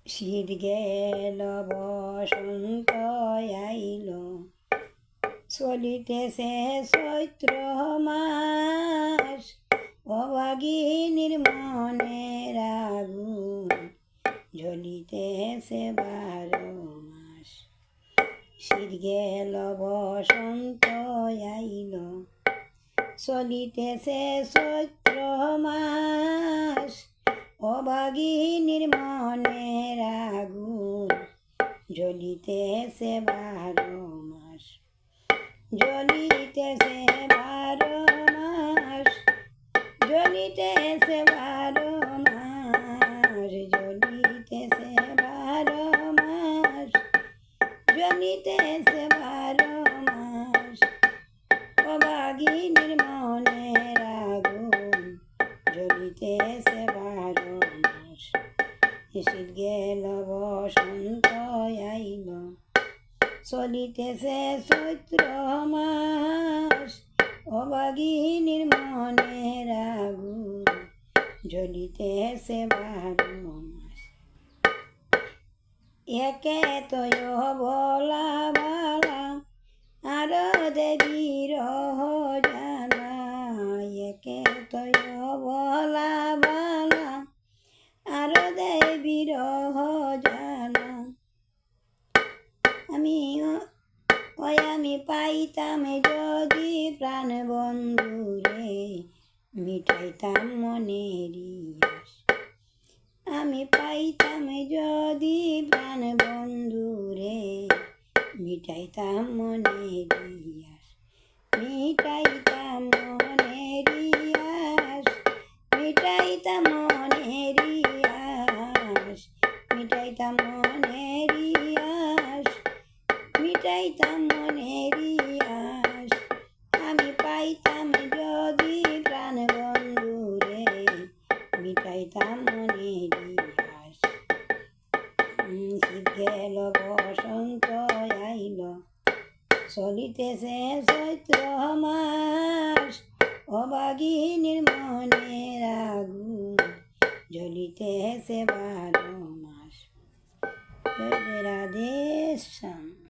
শীত গেল বসন্ত আইল, চলিতেছে চৈত্র মাস। অভাগিনীর মনের আগুন জ্বলিতেছে 12 মাস। শীত গেল বসন্ত আইল, চলিতেছে চৈত্র মাস। অভাগিনীর মনের আগুন জ্বলিতেছে 12 মাস। জ্বলিতেছে 12 মাস, জ্বলিতেছে 12 মাস, জ্বলিতেছে 12 মাস, জ্বলিতেছে 12 মাস। অভাগিনীর মনের আগুন জ্বলিতেছে 12 মাস। শীত গেল বসন্ত আইল, চলিতেছে চৈত্র মাস। অভাগিনীর মনের আগুন জ্বলিতেছে 12 মাস। একে তয় বলা বালা, আর দেবীর জানা। একে তয় বলা বালা, আর দেবীর জানা। আমি পাইতাম যদি প্রাণ বন্ধুরে, মিটাইতাম মনেরই আশ। আমি পাইতাম যদি প্রাণ বন্ধুরে, মিটাইতাম মনেরই আশ। মিটাইতাম মনেরই আশ, মিটাইতাম মনেরই আশ, মিটাইতাম মনেরই আশ, মিটাইতাম মনেরই আশ। আমি পাইতাম যদি প্রাণ বন্ধুরে, মিটাইতাম মনেরই আশ। শীত গেল বসন্ত আইল, চলিতেছে চৈত্র মাস। অভাগিনীর মনের আগুন জ্বলিতেছে 12 মাস। রাধে শ্যাম।